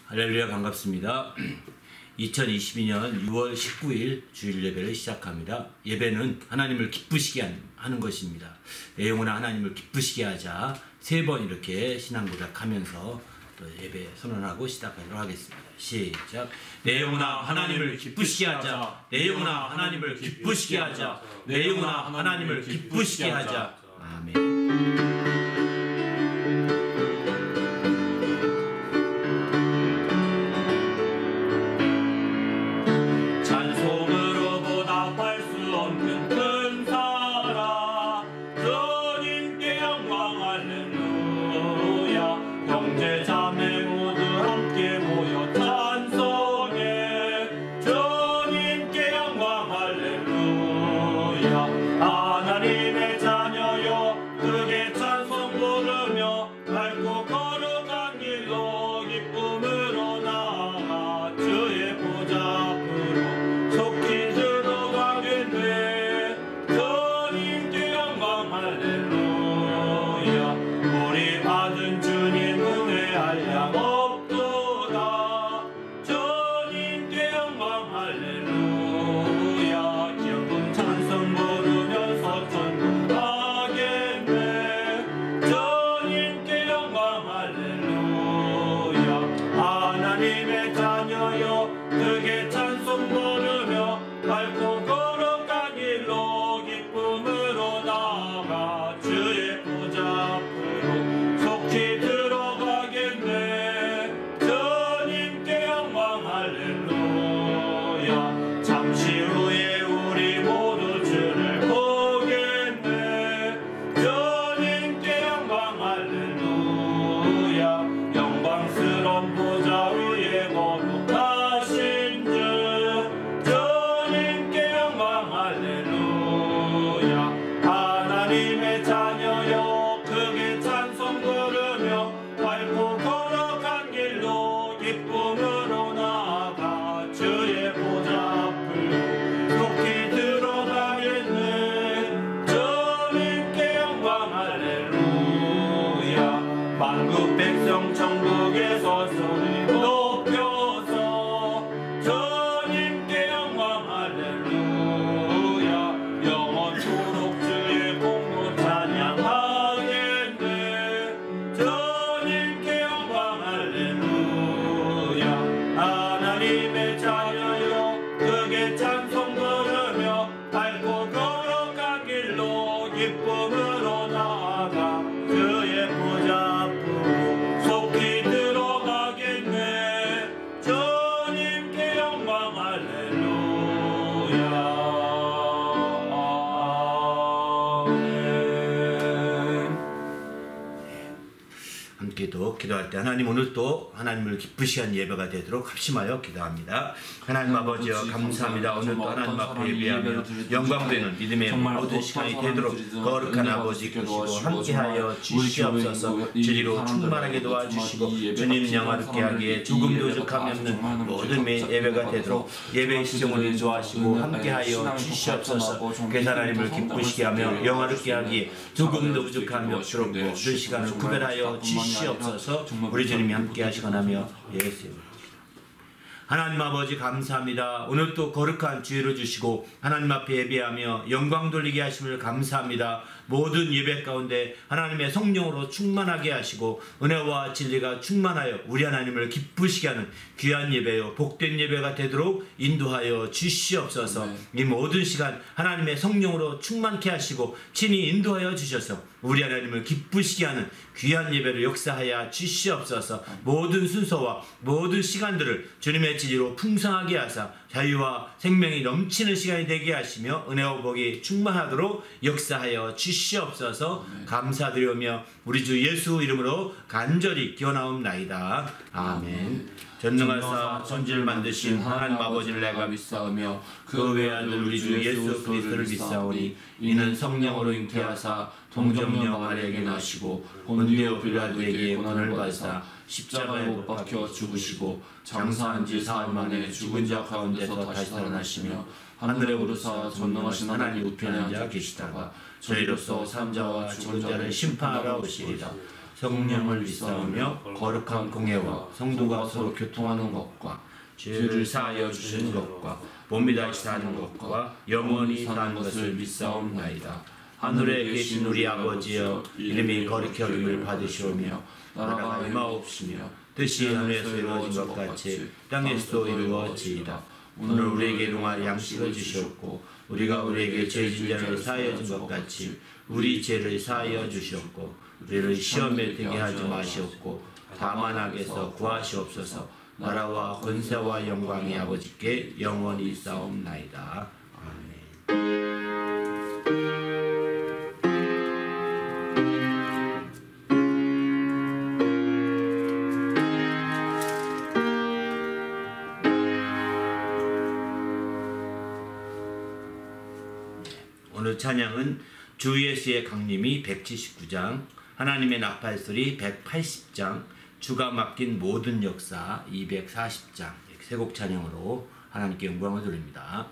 할렐루야, 반갑습니다. 2022년 6월 19일 주일 예배를 시작합니다. 예배는 하나님을 기쁘시게 하는 것입니다. 내 영혼아 하나님을 기쁘시게 하자, 3번 이렇게 신앙고백하면서 예배 선언하고 시작하도록 하겠습니다. 시작. 내 영혼아 하나님을 기쁘시게 하자, 내 영혼아 하나님을 기쁘시게 하자, 내 영혼아 하나님을 기쁘시게 하자. 아멘. 기도할 때 하나님, 오늘 또 하나님을 기쁘시게 하는 예배가 되도록 합심하여 기도합니다. 하나님 아버지여, 감사합니다. 오늘 또 하나님 앞에 예배하며 영광되는 믿음의 모든 시간이 되도록 거룩한 아버지 계시고 함께하여 주시옵소서. 진리로 충만하게 도와주시고 주님 영화롭게 하기에 조금도 부족함이 없는 모든 예배가 되도록 예배의 시정을 인도하시고 함께하여 주시옵소서. 그래서 하나님을 기쁘시게 하며 영화롭게 하기에 조금도 부족함이 없도록 모든 시간을 구별하여 주시옵소서. 우리 주님이 함께 하시거나며 예수. 하나님 아버지 감사합니다. 오늘 또 거룩한 주일을 주시고 하나님 앞에 예배하며 영광 돌리게 하심을 감사합니다. 모든 예배 가운데 하나님의 성령으로 충만하게 하시고 은혜와 진리가 충만하여 우리 하나님을 기쁘시게 하는 귀한 예배요 복된 예배가 되도록 인도하여 주시옵소서. 이 모든 시간 하나님의 성령으로 충만케 하시고 친히 인도하여 주셔서 우리 하나님을 기쁘시게 하는 귀한 예배를 역사하여 주시옵소서. 모든 순서와 모든 시간들을 주님의 진리로 풍성하게 하사 자유와 생명이 넘치는 시간이 되게 하시며 은혜와 복이 충만하도록 역사하여 주시옵소서. 감사드리며 우리 주 예수 이름으로 간절히 기원하옵나이다. 아멘. 전능하사 천지를 만드신 하나님 아버지를 내가 믿사오며 그 외의 아들 우리 주 예수 그리스도를 믿사오니 이는 성령으로 잉태하사 동정녀 마리아에게 나시고 본디오 빌라도에게 고난을 받으사 십자가에 못 박혀 죽으시고 장사한 지 사흘 만에 죽은 자 가운데서 다시 살아나시며 하늘에 오르사 전능하신 하나님 우편에 앉아 계시다가 저희로서 산자와 죽은 자를 심판하러 오시리라. 성령을 믿사오며 거룩한 공예와 성도가 서로 교통하는 것과 죄를 사하여 주시는 것과 몸이 다시 사는 것과 영원히 사는 것을 믿사옵나이다. 하늘에 계신 우리 아버지여, 이름이 거룩히 여김을 받으시오며 나라가 임하옵시며 뜻이 하늘에서 이루어진 것 같이 땅에서도 이루어지이다. 오늘 우리에게 일용할 양식을 주시옵고 우리가 우리에게 죄 진 자를 사하여 준 것 같이 우리 죄를 사하여 주시옵고 우리를 시험에 들게 하지 마시옵고 다만 악에서 구하시옵소서. 나라와 권세와 영광이 아버지께 영원히 있사옵나이다. 아멘. 오늘 찬양은 주 예수의 강림이 179장, 하나님의 나팔소리 180장, 주가 맡긴 모든 역사 240장, 세 곡 찬양으로 하나님께 영광을 돌립니다.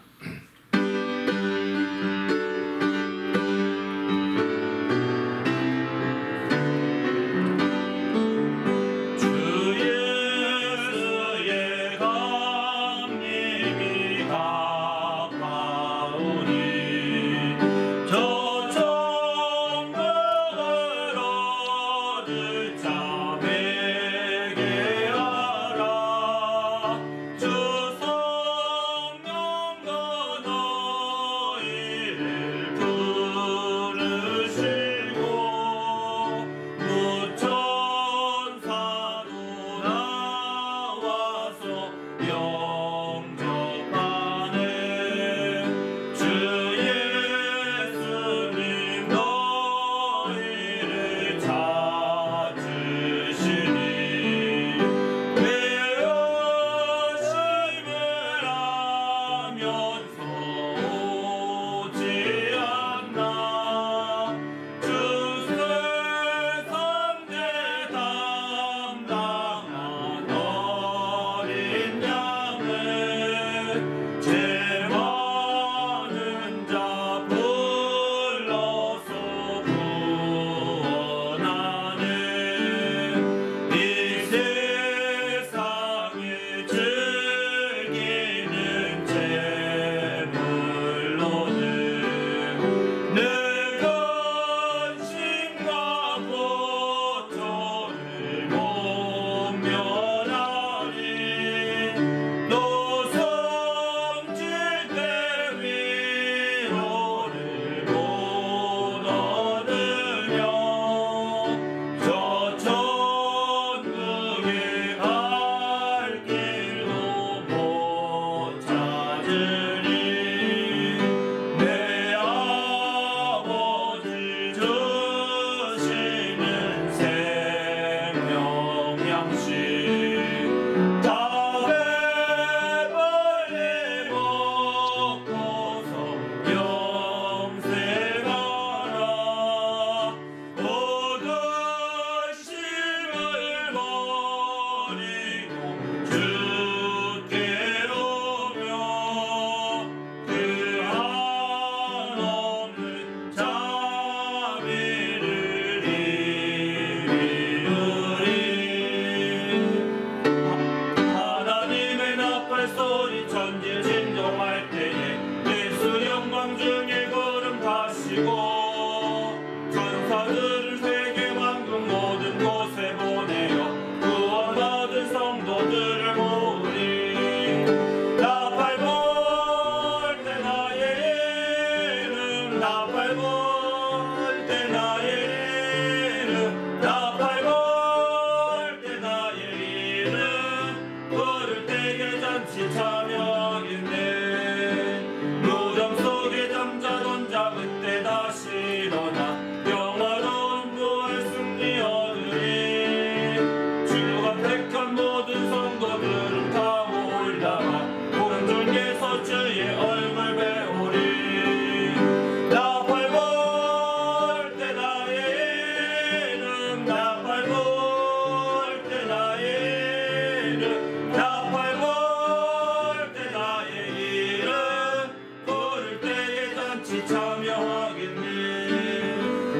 참여하겠네.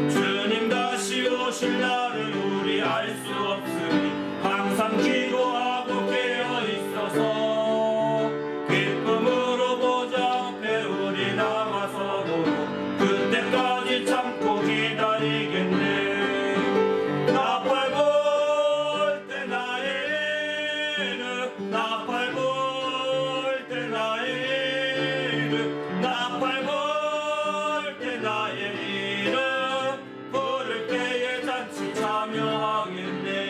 주님 다시 다시 오실 날을 우리 알 수 없으니 항상 기도하고 깨어 있어서 기쁨으로 보좌 앞에 우리 나가서도록 그때까지 참고 기다리겠네. 나팔 불 때 나의 이름, 나팔 불 때 나의 이름, 나팔 불 때 나의 이름 부를 때에 잔치 참여하겠네.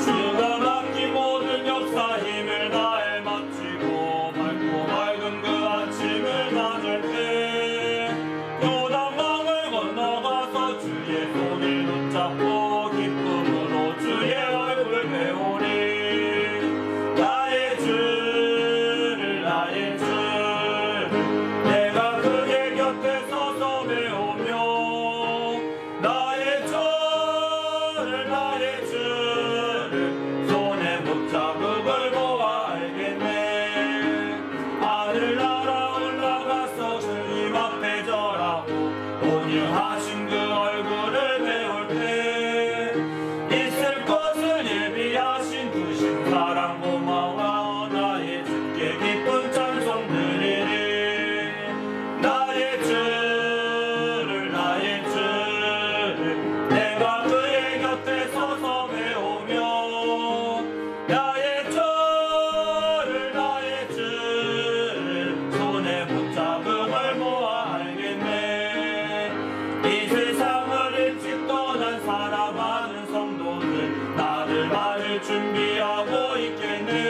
주가 맡긴 모든 역사 힘을 다해 마치고 밝고 맑은 그 아침을 맞을 때 요단강을 건너가서 주의 손을 붙잡고 기쁨으로 주의 얼굴 배우리. 나의 주를 나의 주를 내가 그의 곁에 서서 배우며 나의 주를 나의 주를 손에 붙잡고 걸보아 알겠네. 하늘나라 올라가서 주님 앞에 절하고 온유하신 그 얼굴을 배울 때 있을 것을 예비하신 그 신사랑 고마워 나의 주께 기쁜 찬송 드리리. 나의 주를 나의 주를 내가 그의 곁에 서서 배우며 나의 주를 나의 주를 손에 붙잡음을 보아 알겠네. 이 세상을 일찍 떠난 사랑하는 성도들 나를 맞을 준비하고 있겠네.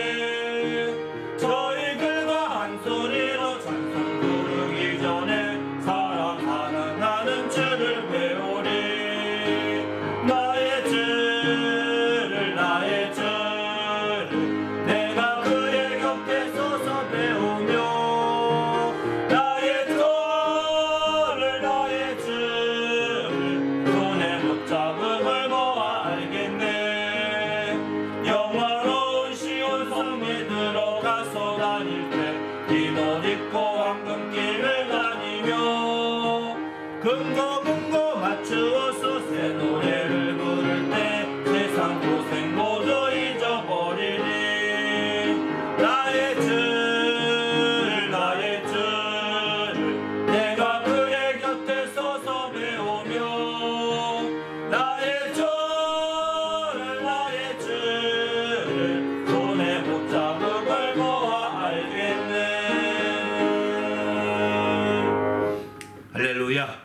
저희들과 한 소리로 찬송 부르기 전에 사랑하는 나는 주를 배우리. 나의 주를 나의 주를 내가 그의 곁에 서서 배우며 나의 주를 나의 주를 손에 붙잡음을 보아 알겠네. 영화로운 시온 성에 들어가서 다닐 때 흰옷 입고 황금길을 다니며 금고 맞추어서 새 노래를 부를 때 세상 고생 모두 잊어버리니. 나의 주를 나의 주를 내가 그의 곁에 서서 배우며 나의 주를 나의 주를 손에 붙잡음을 보아 알겠네. 할렐루야.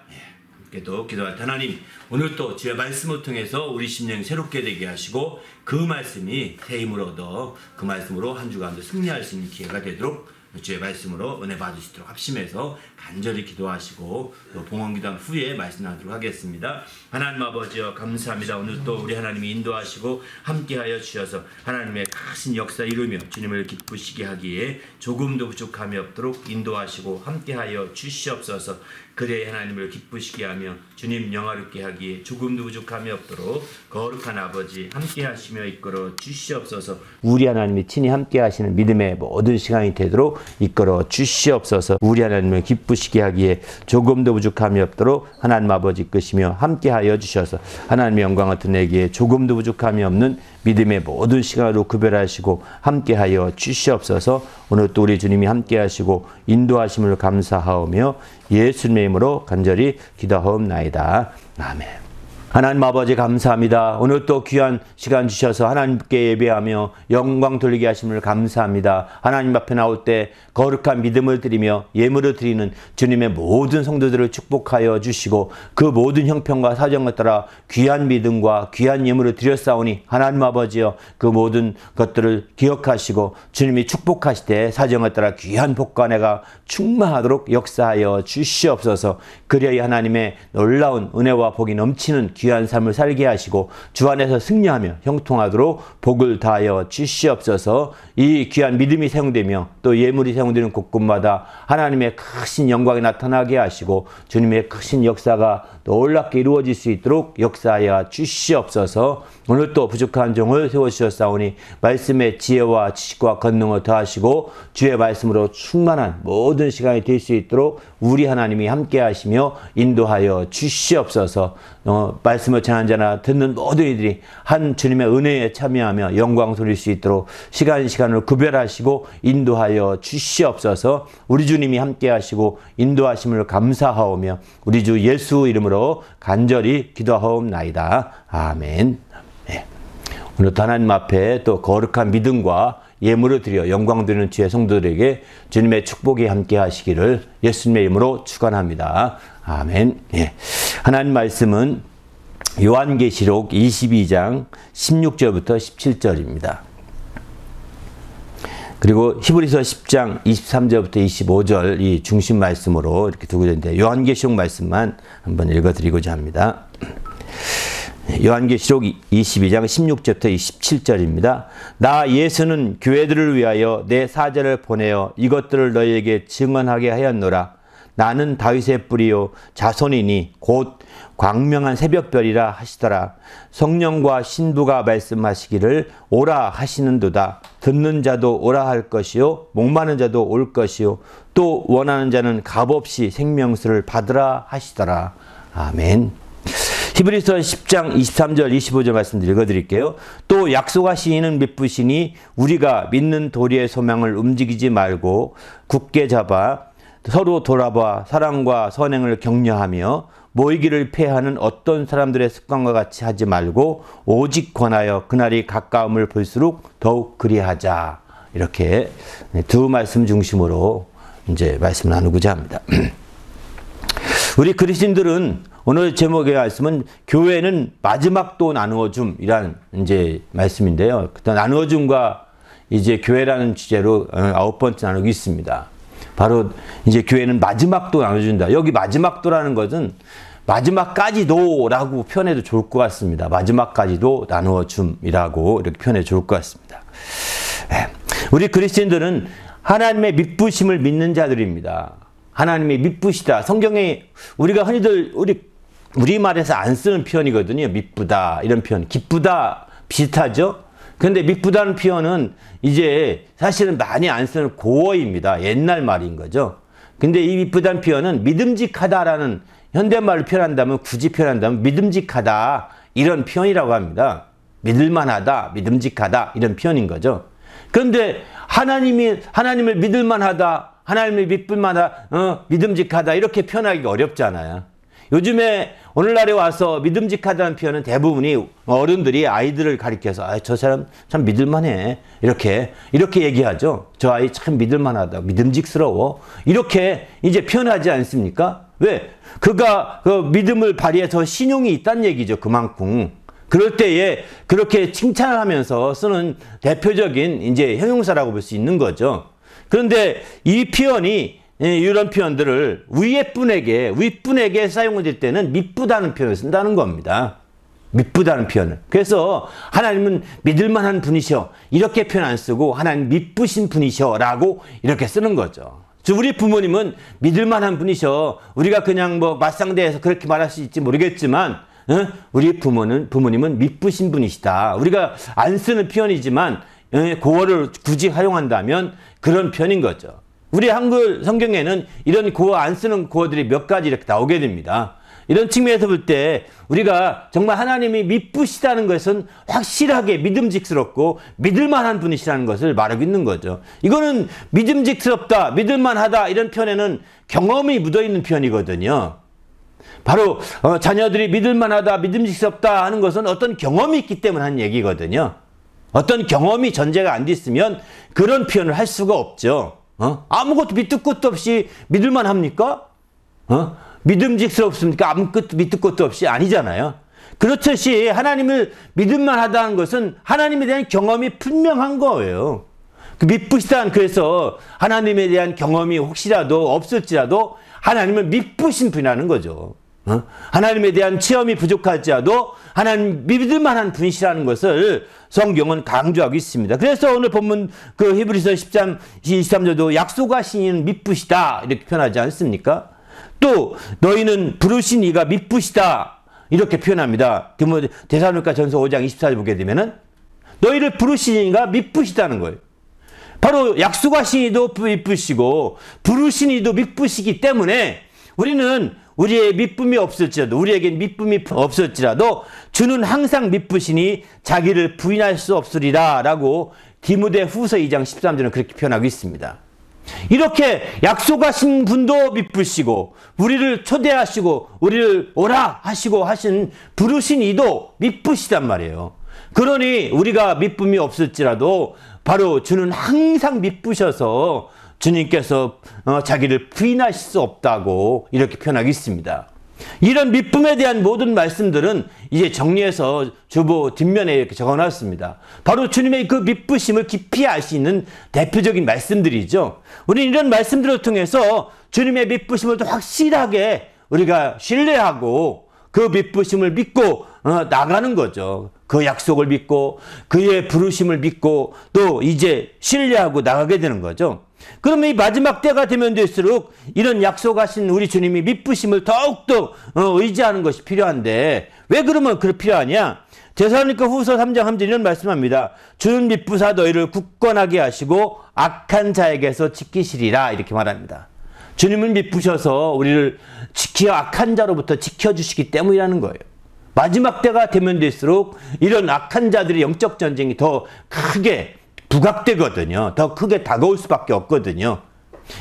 함께도 기도할 때 하나님, 오늘 또 주의 말씀을 통해서 우리 심령 새롭게 되게 하시고 그 말씀이 새 힘을 얻어 그 말씀으로 한 주간도 승리할 수 있는 기회가 되도록 주의 말씀으로 은혜 받으시도록 합심해서 간절히 기도하시고 또 봉헌기도 후에 말씀 나누도록 하겠습니다. 하나님 아버지여 감사합니다. 오늘 또 우리 하나님이 인도하시고 함께하여 주셔서 하나님의 크신 역사 이루며 주님을 기쁘시게 하기에 조금도 부족함이 없도록 인도하시고 함께하여 주시옵소서. 그래 하나님을 기쁘시게 하며 주님 영화롭게 하기에 조금도 부족함이 없도록 거룩한 아버지 함께 하시며 이끌어 주시옵소서. 우리 하나님이 친히 함께 하시는 믿음의 모든 시간이 되도록 이끌어 주시옵소서. 우리 하나님을 기쁘시게 하기에 조금도 부족함이 없도록 하나님 아버지 이끄시며 함께 하여 주셔서 하나님의 영광을 드러내기에 조금도 부족함이 없는 믿음의 모든 시간으로 구별하시고 함께하여 주시옵소서. 오늘 또 우리 주님이 함께하시고 인도하심을 감사하오며 예수님의 이름으로 간절히 기도하옵나이다. 아멘. 하나님 아버지 감사합니다. 오늘 또 귀한 시간 주셔서 하나님께 예배하며 영광 돌리게 하심을 감사합니다. 하나님 앞에 나올 때 거룩한 믿음을 드리며 예물을 드리는 주님의 모든 성도들을 축복하여 주시고 그 모든 형편과 사정을 따라 귀한 믿음과 귀한 예물을 드렸사오니 하나님 아버지여 그 모든 것들을 기억하시고 주님이 축복하실 때 사정을 따라 귀한 복과 은혜가 충만하도록 역사하여 주시옵소서. 그리하여 하나님의 놀라운 은혜와 복이 넘치는 귀한 삶을 살게 하시고 주 안에서 승리하며 형통하도록 복을 다하여 주시옵소서. 이 귀한 믿음이 사용되며 또 예물이 사용되는 곳곳마다 하나님의 크신 영광이 나타나게 하시고 주님의 크신 역사가 놀랍게 이루어질 수 있도록 역사하여 주시옵소서. 오늘 또 부족한 종을 세워주셨사오니 말씀의 지혜와 지식과 권능을 더하시고 주의 말씀으로 충만한 모든 시간이 될 수 있도록 우리 하나님이 함께 하시며 인도하여 주시옵소서. 말씀을 전하는 자나 듣는 모든 이들이 한 주님의 은혜에 참여하며 영광 돌릴 수 있도록 시간을 구별하시고 인도하여 주시옵소서. 우리 주님이 함께 하시고 인도하심을 감사하오며 우리 주 예수 이름으로 간절히 기도하옵나이다. 아멘. 네. 오늘도 하나님 앞에 또 거룩한 믿음과 예물을 드려 영광 드리는 주의 성도들에게 주님의 축복이 함께 하시기를 예수님의 이름으로 축원합니다. 아멘. 예. 하나님 말씀은 요한계시록 22장 16절부터 17절입니다. 그리고 히브리서 10장 23절부터 25절 이 중심 말씀으로 이렇게 두고 있는데 요한계시록 말씀만 한번 읽어드리고자 합니다. 요한계시록 22장 16절부터 27절입니다. 나 예수는 교회들을 위하여 내 사자를 보내어 이것들을 너희에게 증언하게 하였노라. 나는 다윗의 뿌리요 자손이니 곧 광명한 새벽별이라 하시더라. 성령과 신부가 말씀하시기를 오라 하시는도다. 듣는 자도 오라 할 것이요 목마른 자도 올 것이요 또 원하는 자는 값없이 생명수를 받으라 하시더라. 아멘. 히브리서 10장 23절 25절 말씀 읽어드릴게요. 또 약속하신 이는 믿으시니 우리가 믿는 도리의 소망을 움직이지 말고 굳게 잡아 서로 돌아봐 사랑과 선행을 격려하며 모이기를 패하는 어떤 사람들의 습관과 같이 하지 말고 오직 권하여 그날이 가까움을 볼수록 더욱 그리하자. 이렇게 두 말씀 중심으로 이제 말씀을 나누고자 합니다. 우리 그리스도인들은 오늘 제목의 말씀은 교회는 마지막도 나누어줌이란 이제 말씀인데요. 나누어줌과 이제 교회라는 주제로 9번째 나누고 있습니다. 바로 이제 교회는 마지막도 나눠준다. 여기 마지막도라는 것은 마지막까지도라고 표현해도 좋을 것 같습니다. 마지막까지도 나누어줌이라고 이렇게 표현해도 좋을 것 같습니다. 우리 그리스도인들은 하나님의 믿부심을 믿는 자들입니다. 하나님이 믿부시다. 성경에 우리가 흔히들 우리말에서 안 쓰는 표현이거든요. 믿부다 이런 표현. 기쁘다 비슷하죠. 그런데 믿부다는 표현은 이제 사실은 많이 안 쓰는 고어입니다. 옛날 말인 거죠. 근데 이 믿부다는 표현은 믿음직하다라는 현대말로 표현한다면 굳이 표현한다면 믿음직하다 이런 표현이라고 합니다. 믿을만하다, 믿음직하다 이런 표현인 거죠. 그런데 하나님을 믿을만하다, 하나님을 믿을만하다, 믿음직하다 이렇게 표현하기가 어렵잖아요. 요즘에 오늘날에 와서 믿음직하다는 표현은 대부분이 어른들이 아이들을 가리켜서 저 사람 참 믿을만해 이렇게 얘기하죠. 저 아이 참 믿을만하다, 믿음직스러워 이렇게 이제 표현하지 않습니까? 왜? 그가 그 믿음을 발휘해서 신용이 있다는 얘기죠. 그만큼. 그럴 때에 그렇게 칭찬을 하면서 쓰는 대표적인 이제 형용사라고 볼 수 있는 거죠. 그런데 이 표현이 이런 표현들을 윗분에게 사용될 때는 믿부다는 표현을 쓴다는 겁니다. 믿부다는 표현을. 그래서 하나님은 믿을만한 분이셔 이렇게 표현 안 쓰고 하나님 믿부신 분이셔 라고 이렇게 쓰는 거죠. 우리 부모님은 믿을만한 분이셔. 우리가 그냥 뭐 맞상대해서 그렇게 말할 수 있지 모르겠지만 우리 부모님은 믿부신 분이시다. 우리가 안 쓰는 표현이지만 고어를 굳이 활용한다면 그런 표현인 거죠. 우리 한글 성경에는 이런 고어 안 쓰는 고어들이 몇 가지 이렇게 나오게 됩니다. 이런 측면에서 볼 때 우리가 정말 하나님이 믿부시다는 것은 확실하게 믿음직스럽고 믿을만한 분이시라는 것을 말하고 있는 거죠. 이거는 믿음직스럽다, 믿을만하다 이런 표현에는 경험이 묻어있는 표현이거든요. 바로 자녀들이 믿을만하다, 믿음직스럽다 하는 것은 어떤 경험이 있기 때문에 하는 얘기거든요. 어떤 경험이 전제가 안 됐으면 그런 표현을 할 수가 없죠. 아무것도 밑도 끝도 없이 믿을만 합니까? 믿음직스럽습니까? 아무것도 밑도 끝도 없이 아니잖아요. 그렇듯이 하나님을 믿을만 하다는 것은 하나님에 대한 경험이 분명한 거예요. 그 믿부시다는 그래서 하나님에 대한 경험이 혹시라도 없을지라도 하나님을 믿부신 분이라는 거죠. 하나님에 대한 체험이 부족할지라도 하나님 믿을 만한 분이시라는 것을 성경은 강조하고 있습니다. 그래서 오늘 본문 그 히브리서 10장 23절도 약속하신 이는 미쁘시다 이렇게 표현하지 않습니까? 또 너희는 부르신 이가 미쁘시다 이렇게 표현합니다. 데살로니가 전서 5장 24절 보게 되면은 너희를 부르신 이가 미쁘시다는 거예요. 바로 약속하신 이도 미쁘시고 부르신 이도 미쁘시기 때문에 우리는 우리의 미쁨이 없을지라도 우리에겐 미쁨이 없을지라도 주는 항상 미쁘시니 자기를 부인할 수 없으리라 라고 디모데 후서 2장 13절은 그렇게 표현하고 있습니다. 이렇게 약속하신 분도 미쁘시고 우리를 초대하시고 우리를 오라 하시고 하신 부르신 이도 미쁘시단 말이에요. 그러니 우리가 미쁨이 없을지라도 바로 주는 항상 미쁘셔서 주님께서 자기를 부인하실 수 없다고 이렇게 표현하고 있습니다. 이런 미쁨에 대한 모든 말씀들은 이제 정리해서 주보 뒷면에 이렇게 적어놨습니다. 바로 주님의 그 미쁘심을 깊이 알 수 있는 대표적인 말씀들이죠. 우리는 이런 말씀들을 통해서 주님의 미쁘심을 더 확실하게 우리가 신뢰하고 그 미쁘심을 믿고 나가는 거죠. 그 약속을 믿고 그의 부르심을 믿고 또 이제 신뢰하고 나가게 되는 거죠. 그러면 이 마지막 때가 되면 될수록 이런 약속하신 우리 주님이 미쁘심을 더욱더 의지하는 것이 필요한데 왜 그러면 그렇게 필요하냐? 데살로니가 후서 3장 3절 이런 말씀합니다. 주는 미쁘사 너희를 굳건하게 하시고 악한 자에게서 지키시리라 이렇게 말합니다. 주님은 미쁘셔서 우리를 악한 자로부터 지켜주시기 때문이라는 거예요. 마지막 때가 되면 될수록 이런 악한 자들의 영적 전쟁이 더 크게 부각되거든요. 더 크게 다가올 수밖에 없거든요.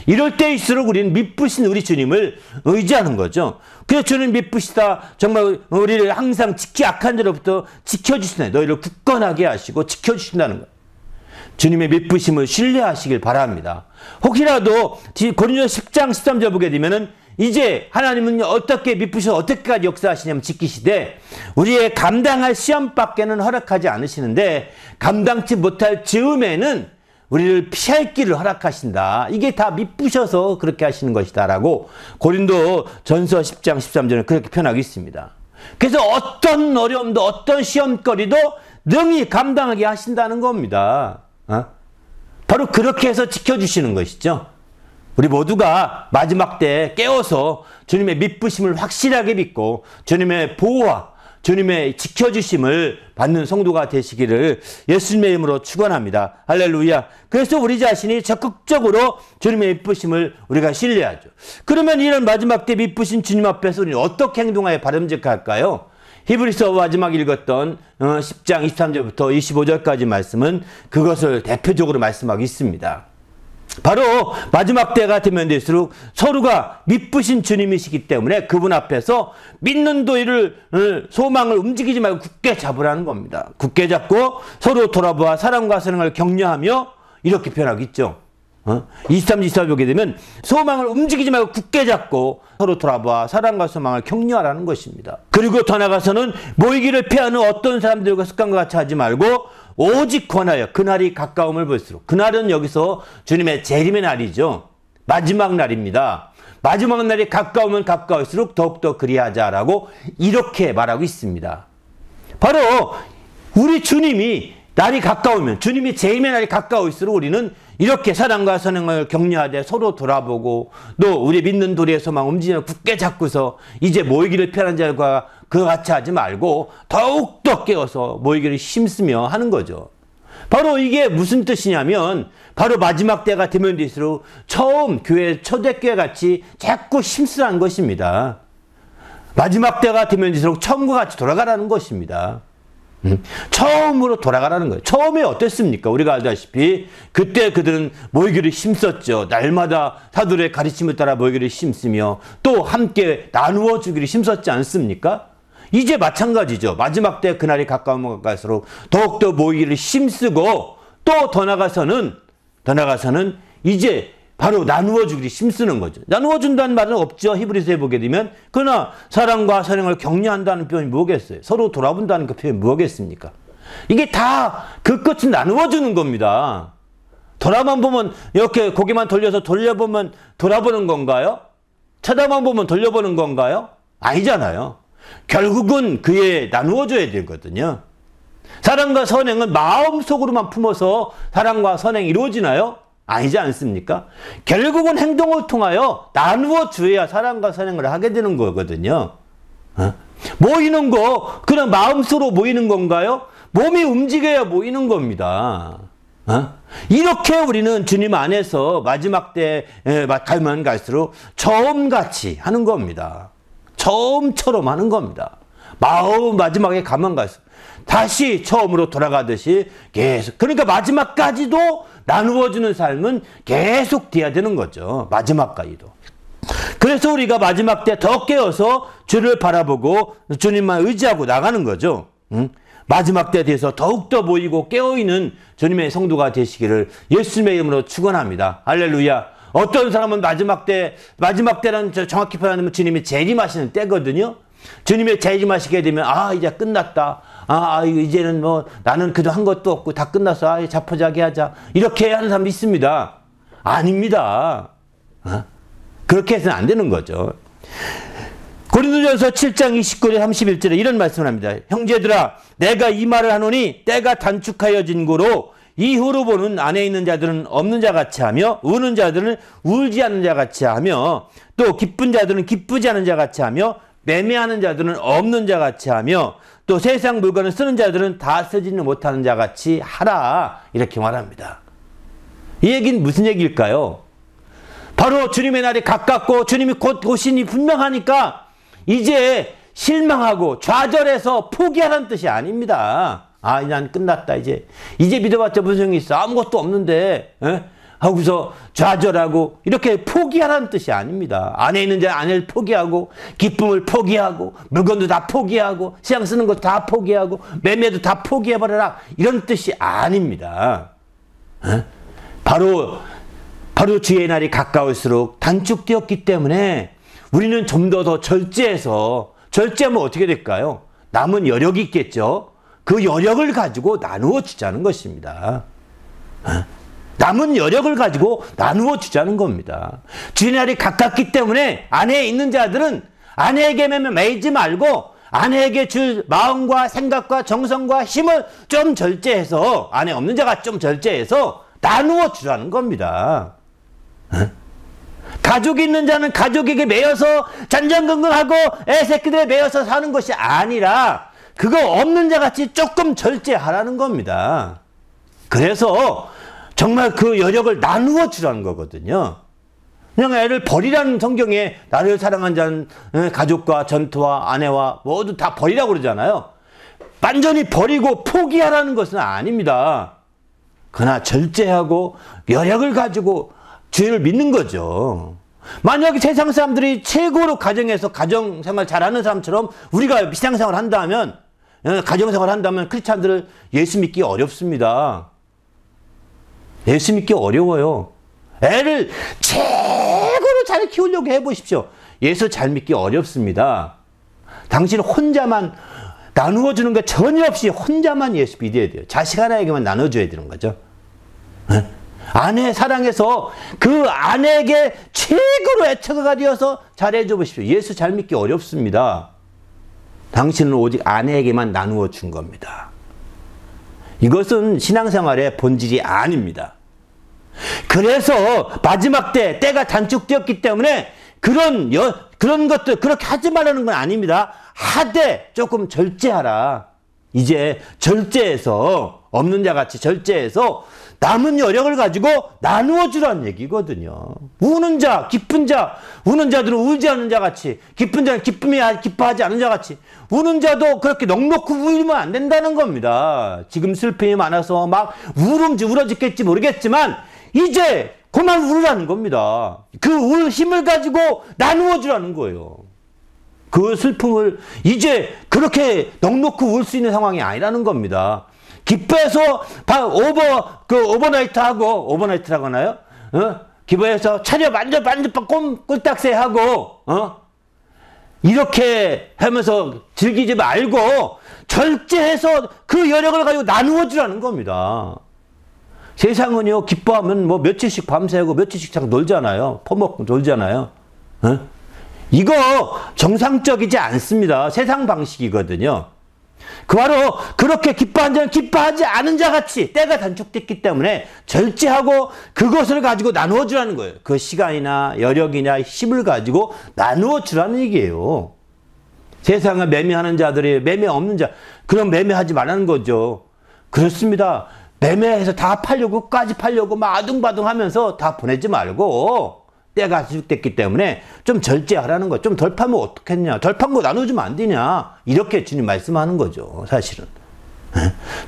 이럴 때일수록 우리는 미쁘신 우리 주님을 의지하는 거죠. 그래서 주는 미쁘시다. 정말 우리를 항상 악한 자로부터 지켜주시네. 너희를 굳건하게 하시고 지켜주신다는 거예요. 주님의 미쁘심을 신뢰하시길 바랍니다. 혹시라도 고린도서 10장 13절 보게 되면은 이제 하나님은 어떻게 미쁘셔서 어떻게까지 역사하시냐면 지키시되 우리의 감당할 시험밖에는 허락하지 않으시는데 감당치 못할 즈음에는 우리를 피할 길을 허락하신다. 이게 다 미쁘셔서 그렇게 하시는 것이다 라고 고린도 전서 10장 13절은 그렇게 표현하고 있습니다. 그래서 어떤 어려움도 어떤 시험거리도 능히 감당하게 하신다는 겁니다. 바로 그렇게 해서 지켜주시는 것이죠. 우리 모두가 마지막 때에 깨어서 주님의 미쁘심을 확실하게 믿고 주님의 보호와 주님의 지켜주심을 받는 성도가 되시기를 예수님의 이름으로 축원합니다. 할렐루야. 그래서 우리 자신이 적극적으로 주님의 미쁘심을 우리가 신뢰하죠. 그러면 이런 마지막 때 미쁘신 주님 앞에서 우리는 어떻게 행동하여 바람직할까요? 히브리서 마지막 읽었던 10장 23절부터 25절까지 말씀은 그것을 대표적으로 말씀하고 있습니다. 바로 마지막 때가 되면 될수록 서로가 미쁘신 주님이시기 때문에 그분 앞에서 믿는 도리를 소망을 움직이지 말고 굳게 잡으라는 겁니다. 굳게 잡고 서로 돌아보아 사랑과 사랑을 격려하며 이렇게 표현하고 있죠. 23, 24 보게 되면 소망을 움직이지 말고 굳게 잡고 서로 돌아보아 사랑과 소망을 격려하라는 것입니다. 그리고 더 나아가서는 모이기를 피하는 어떤 사람들과 습관과 같이 하지 말고 오직 권하여 그날이 가까움을 볼수록 그날은 여기서 주님의 재림의 날이죠. 마지막 날입니다. 마지막 날이 가까우면 가까울수록 더욱더 그리하자라고 이렇게 말하고 있습니다. 바로 우리 주님이 날이 가까우면 주님이 재림의 날이 가까울수록 우리는 이렇게 사랑과 선행을 격려하되 서로 돌아보고 또 우리 믿는 도리의 소망 움직이며 굳게 잡고서 이제 모이기를 피하는 자들과 그와 같이 하지 말고 더욱더 깨어서 모이기를 힘쓰며 하는 거죠. 바로 이게 무슨 뜻이냐면 바로 마지막 때가 되면 될수록 처음 교회 초대교회 같이 자꾸 힘쓰라는 것입니다. 마지막 때가 되면 될수록 처음과 같이 돌아가라는 것입니다. 처음으로 돌아가라는 거예요. 처음에 어땠습니까? 우리가 알다시피 그때 그들은 모이기를 힘썼죠. 날마다 사도의 가르침을 따라 모이기를 힘쓰며 또 함께 나누어 주기를 힘썼지 않습니까? 이제 마찬가지죠. 마지막 때 그날이 가까우면 가까울수록 더욱더 모이기를 힘쓰고 또 더 나가서는 이제 바로 나누어 주기를 힘쓰는 거죠. 나누어 준다는 말은 없죠. 히브리서에 보게 되면. 그러나 사랑과 사랑을 격려한다는 표현이 뭐겠어요? 서로 돌아본다는 그 표현이 뭐겠습니까? 이게 다 그 끝은 나누어 주는 겁니다. 돌아만 보면 이렇게 고개만 돌려서 돌려보면 돌아보는 건가요? 쳐다만 보면 돌려보는 건가요? 아니잖아요. 결국은 그에 나누어줘야 되거든요. 사랑과 선행은 마음속으로만 품어서 사랑과 선행이 이루어지나요? 아니지 않습니까? 결국은 행동을 통하여 나누어 주어야 사랑과 선행을 하게 되는 거거든요. 모이는 거 그냥 마음속으로 모이는 건가요? 몸이 움직여야 모이는 겁니다. 이렇게 우리는 주님 안에서 마지막 때에 가면 갈수록 처음같이 하는 겁니다. 처음처럼 하는 겁니다. 마지막에 가면 갈수록 다시 처음으로 돌아가듯이 계속, 그러니까 마지막까지도 나누어주는 삶은 계속 돼야 되는 거죠. 마지막까지도. 그래서 우리가 마지막 때 더 깨어서 주를 바라보고 주님만 의지하고 나가는 거죠. 마지막 때에 대해서 더욱더 모이고 깨어있는 주님의 성도가 되시기를 예수님의 이름으로 축원합니다. 할렐루야. 어떤 사람은 마지막 때는 정확히 표현하면 주님이 재림하시는 때거든요. 주님의 재림하시게 되면 이제 끝났다. 이제는 뭐 나는 그도 한 것도 없고 다 끝났어. 자포자기하자. 이렇게 하는 사람도 있습니다. 아닙니다. 그렇게 해서는 안 되는 거죠. 고린도전서 7장 29절 31절에 이런 말씀을 합니다. 형제들아 내가 이 말을 하노니 때가 단축하여진 고로 이후로 보는 안에 있는 자들은 없는 자같이 하며 우는 자들은 울지 않는 자같이 하며 또 기쁜 자들은 기쁘지 않은 자같이 하며 매매하는 자들은 없는 자같이 하며 또 세상 물건을 쓰는 자들은 다 쓰지는 못하는 자같이 하라. 이렇게 말합니다. 이 얘기는 무슨 얘기일까요? 바로 주님의 날이 가깝고 주님이 곧 오시니 분명하니까 이제 실망하고 좌절해서 포기하라는 뜻이 아닙니다. 난 끝났다. 이제 믿어봤자 무슨 소용이 있어. 아무것도 없는데 하고서 좌절하고 이렇게 포기하라는 뜻이 아닙니다. 안에 있는 자 안을 포기하고 기쁨을 포기하고 물건도 다 포기하고 시장 쓰는 것도 다 포기하고 매매도 다 포기해버려라. 이런 뜻이 아닙니다. 바로 주의 날이 가까울수록 단축되었기 때문에 우리는 좀 더 절제해서, 절제하면 어떻게 될까요? 남은 여력이 있겠죠. 그 여력을 가지고 나누어 주자는 것입니다. 남은 여력을 가지고 나누어 주자는 겁니다. 주의 날이 가깝기 때문에 안에 있는 자들은 아내에게만 매이지 말고 아내에게 줄 마음과 생각과 정성과 힘을 좀 절제해서, 안에 없는 자가 좀 절제해서 나누어 주라는 겁니다. 가족이 있는 자는 가족에게 매여서 잔잔긍긍하고 애새끼들에 매여서 사는 것이 아니라 그거 없는 자같이 조금 절제하라는 겁니다. 그래서 정말 그 여력을 나누어 주라는 거거든요. 그냥 애를 버리라는, 성경에 나를 사랑한 자는 가족과 전투와 아내와 모두 다 버리라고 그러잖아요. 완전히 버리고 포기하라는 것은 아닙니다. 그러나 절제하고 여력을 가지고 주를 믿는 거죠. 만약에 세상 사람들이 최고로 가정에서 가정생활 잘하는 사람처럼 우리가 신앙생활 한다면, 가정생활 한다면 크리스찬들을 예수 믿기 어렵습니다. 예수 믿기 어려워요. 애를 최고로 잘 키우려고 해보십시오. 예수 잘 믿기 어렵습니다. 당신 혼자만 나누어주는 거 전혀 없이 혼자만 예수 믿어야 돼요. 자식 하나에게만 나눠줘야 되는 거죠. 아내 사랑해서 그 아내에게 최고로 애처가 되어서 잘해줘 보십시오. 예수 잘 믿기 어렵습니다. 당신은 오직 아내에게만 나누어 준 겁니다. 이것은 신앙생활의 본질이 아닙니다. 그래서 마지막 때가 단축되었기 때문에 그런 것들 그렇게 하지 말라는 건 아닙니다. 하되 조금 절제하라. 이제 절제해서, 없는 자같이 절제해서 남은 여력을 가지고 나누어 주라는 얘기거든요. 우는 자, 기쁜 자, 우는 자들은 울지 않는 자같이, 기쁜 자는 기뻐하지 않는 자같이, 우는 자도 그렇게 넉넉히 울면 안 된다는 겁니다. 지금 슬픔이 많아서 막 울어 죽겠지 모르겠지만 이제 그만 울으라는 겁니다. 그 울 힘을 가지고 나누어 주라는 거예요. 그 슬픔을 이제 그렇게 넉넉히 울 수 있는 상황이 아니라는 겁니다. 기뻐해서 오버나이트라고 하나요? 기뻐해서 차려 만져 꼴딱새 하고 이렇게 하면서 즐기지 말고 절제해서 그 여력을 가지고 나누어 주라는 겁니다. 세상은요, 기뻐하면 뭐 며칠씩 밤새고 며칠씩 놀잖아요. 퍼먹고 놀잖아요. 이거 정상적이지 않습니다. 세상 방식이거든요. 그 바로 그렇게 기뻐한 자는 기뻐하지 않은 자같이 때가 단축됐기 때문에 절제하고 그것을 가지고 나누어 주라는 거예요. 그 시간이나 여력이나 힘을 가지고 나누어 주라는 얘기예요. 세상을 매매하는 자들이 매매 없는 자, 그럼 매매하지 말라는 거죠. 그렇습니다. 매매해서 다 팔려고, 끝까지 팔려고 막 아둥바둥 하면서 다 보내지 말고 때가 단축됐기 때문에 좀 절제하라는 거. 좀 덜 팔면 어떻겠냐. 덜 판 거 나눠주면 안 되냐. 이렇게 주님 말씀하는 거죠. 사실은.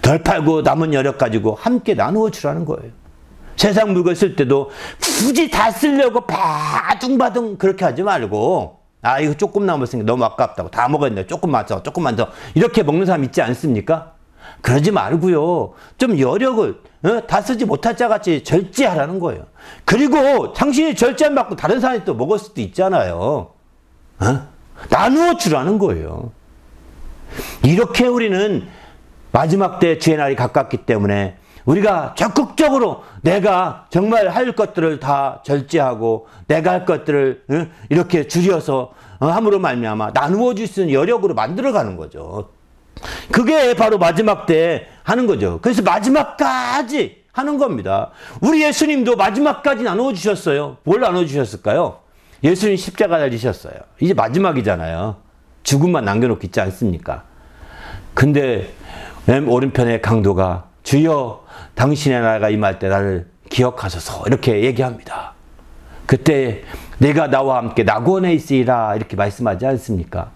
덜 팔고 남은 여력 가지고 함께 나누어 주라는 거예요. 세상 물건 쓸 때도 굳이 다 쓰려고 바둥바둥 그렇게 하지 말고, 아, 이거 조금 남았으니까 너무 아깝다고. 다 먹었는데 조금만 더, 조금만 더. 이렇게 먹는 사람 있지 않습니까? 그러지 말고요. 좀 여력을 다 쓰지 못할 자같이 절제하라는 거예요. 그리고 당신이 절제 안 받고 다른 사람이 또 먹을 수도 있잖아요. 나누어 주라는 거예요. 이렇게 우리는 마지막 때 주의 날이 가깝기 때문에 우리가 적극적으로 내가 정말 할 것들을 다 절제하고 내가 할 것들을 이렇게 줄여서 함으로 말미암아 나누어 줄 수 있는 여력으로 만들어가는 거죠. 그게 바로 마지막 때 하는 거죠. 그래서 마지막까지 하는 겁니다. 우리 예수님도 마지막까지 나누어 주셨어요. 뭘 나누어 주셨을까요? 예수님 십자가 달리셨어요. 이제 마지막이잖아요. 죽음만 남겨놓고 있지 않습니까? 근데 맨 오른편에 강도가 주여 당신의 나라가 임할 때 나를 기억하소서 이렇게 얘기합니다. 그때 내가 나와 함께 낙원에 있으리라 이렇게 말씀하지 않습니까?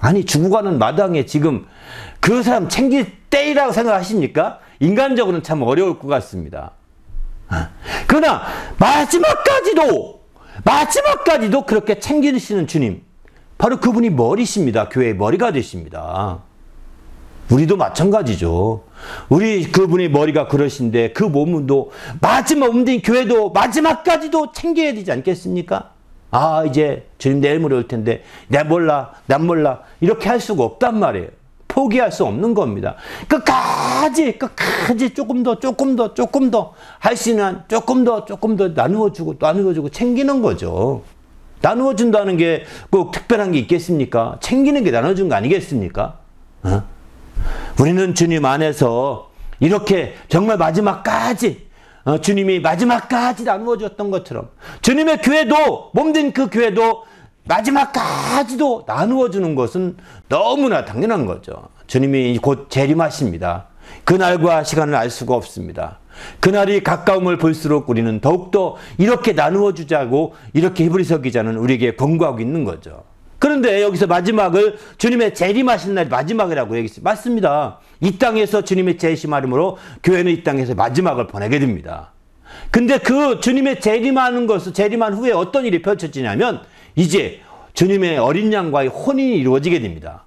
아니 죽어가는 마당에 지금 그 사람 챙길 때이라고 생각하십니까? 인간적으로는 참 어려울 것 같습니다. 그러나 마지막까지도 그렇게 챙기시는 주님, 바로 그분이 머리십니다. 교회의 머리가 되십니다. 우리도 마찬가지죠. 우리 그분의 머리가 그러신데 그 몸도 마지막 움직인 교회도 마지막까지도 챙겨야 되지 않겠습니까? 아, 이제 주님 내일 모레 올 텐데 난 몰라 이렇게 할 수가 없단 말이에요. 포기할 수 없는 겁니다. 끝까지 조금 더 할 수 있는 조금 더 나누어주고 챙기는 거죠. 나누어준다는 게 꼭 특별한 게 있겠습니까? 챙기는 게 나눠준 거 아니겠습니까? 우리는 주님 안에서 이렇게 정말 마지막까지 주님이 마지막까지 나누어 줬던 것처럼 주님의 교회도, 몸된 그 교회도 마지막까지도 나누어 주는 것은 너무나 당연한 거죠. 주님이 곧 재림하십니다. 그날과 시간을 알 수가 없습니다. 그날이 가까움을 볼수록 우리는 더욱더 이렇게 나누어 주자고 이렇게 히브리서 기자는 우리에게 권고하고 있는 거죠. 그런데 여기서 마지막을 주님의 재림하신 날이 마지막이라고 얘기했어요. 맞습니다. 이 땅에서 주님의 재림하심으로 교회는 이 땅에서 마지막을 보내게 됩니다. 근데 그 주님의 재림하는 것을 재림한 후에 어떤 일이 펼쳐지냐면 이제 주님의 어린 양과의 혼인이 이루어지게 됩니다.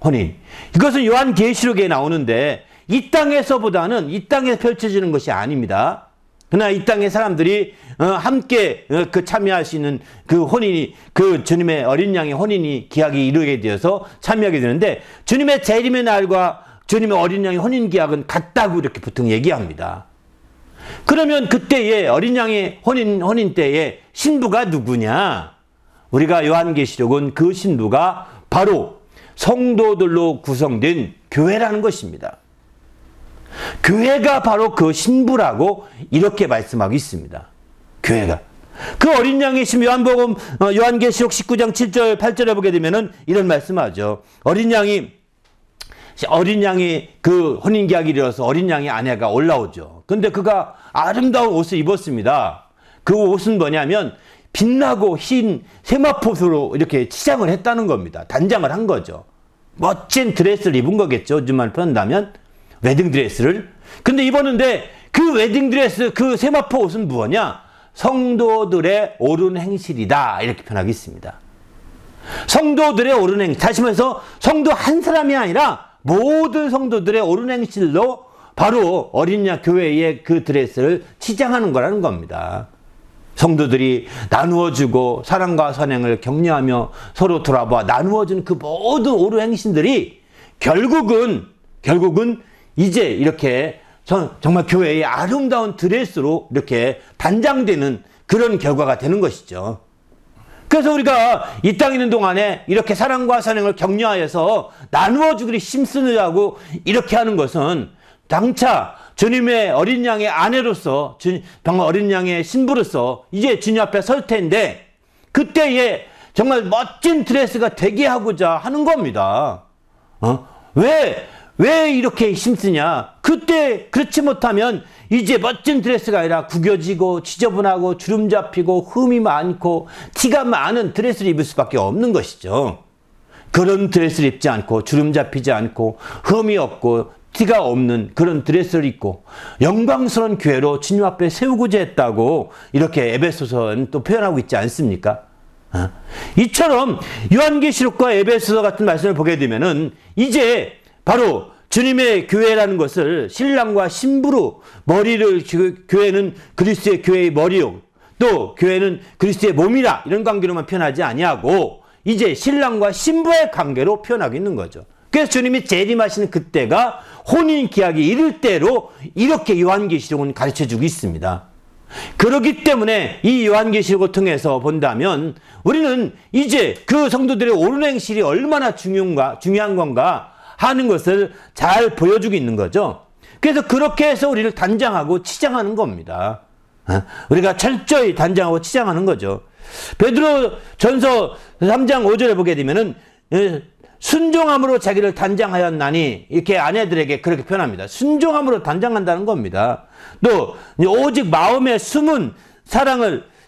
혼인. 이것은 요한계시록에 나오는데 이 땅에서보다는 이 땅에서 펼쳐지는 것이 아닙니다. 그러나 이 땅의 사람들이 함께 그 참여할 수 있는 그 혼인이, 그 주님의 어린 양의 혼인이 기약이 이루게 되어서 참여하게 되는데 주님의 재림의 날과 주님의 어린 양의 혼인 기약은 같다고 이렇게 보통 얘기합니다. 그러면 그때의 어린 양의 혼인 때의 신부가 누구냐? 우리가 요한계시록은 그 신부가 바로 성도들로 구성된 교회라는 것입니다. 교회가 바로 그 신부라고 이렇게 말씀하고 있습니다. 교회가. 그 어린 양의 신 요한복음 요한계시록 19장 7절 8절에 보게 되면은 이런 말씀하죠. 어린 양이 그 혼인 계약이 이르러서 어린 양의 아내가 올라오죠. 근데 그가 아름다운 옷을 입었습니다. 그 옷은 뭐냐면 빛나고 흰 세마포수로 이렇게 치장을 했다는 겁니다. 단장을 한 거죠. 멋진 드레스를 입은 거겠죠. 요즘만 표현한다면 웨딩드레스를. 근데 입었는데 그 웨딩드레스, 그 세마포 옷은 뭐냐? 성도들의 옳은 행실이다. 이렇게 표현하고 있습니다. 성도들의 옳은 행실. 다시 말해서 성도 한 사람이 아니라 모든 성도들의 옳은 행실로 바로 어린 양 교회의 그 드레스를 치장하는 거라는 겁니다. 성도들이 나누어주고 사랑과 선행을 격려하며 서로 돌아봐 나누어주는 그 모든 옳은 행실들이 결국은 이제 이렇게 정말 교회의 아름다운 드레스로 이렇게 단장되는 그런 결과가 되는 것이죠. 그래서 우리가 이 땅에 있는 동안에 이렇게 사랑과 선행을 격려하여서 나누어 주기를 힘쓰느라고 이렇게 하는 것은 장차 주님의 어린 양의 아내로서, 정말 어린 양의 신부로서 이제 주님 앞에 설 텐데 그때에 정말 멋진 드레스가 되게 하고자 하는 겁니다. 왜 이렇게 힘쓰냐? 그때 그렇지 못하면 이제 멋진 드레스가 아니라 구겨지고 지저분하고 주름 잡히고 흠이 많고 티가 많은 드레스를 입을 수밖에 없는 것이죠. 그런 드레스를 입지 않고 주름 잡히지 않고 흠이 없고 티가 없는 그런 드레스를 입고 영광스러운 교회로 주님 앞에 세우고자 했다고 이렇게 에베소서는 또 표현하고 있지 않습니까? 이처럼 요한계시록과 에베소서 같은 말씀을 보게 되면은 이제 바로 주님의 교회라는 것을 신랑과 신부로 머리를, 교회는 그리스도의 교회의 머리요, 또 교회는 그리스도의 몸이라 이런 관계로만 표현하지 아니하고 이제 신랑과 신부의 관계로 표현하고 있는 거죠. 그래서 주님이 재림하시는 그때가 혼인 기약이 이를 때로 이렇게 요한계시록은 가르쳐주고 있습니다. 그렇기 때문에 이 요한계시록을 통해서 본다면 우리는 이제 그 성도들의 옳은 행실이 얼마나 중요한 건가 하는 것을 잘 보여주고 있는 거죠. 그래서 그렇게 해서 우리를 단장하고 치장하는 겁니다. 우리가 철저히 단장하고 치장하는 거죠. 베드로 전서 3장 5절에 보게 되면은 순종함으로 자기를 단장하였나니 이렇게 아내들에게 그렇게 표현합니다. 순종함으로 단장한다는 겁니다. 또 오직 마음에 숨은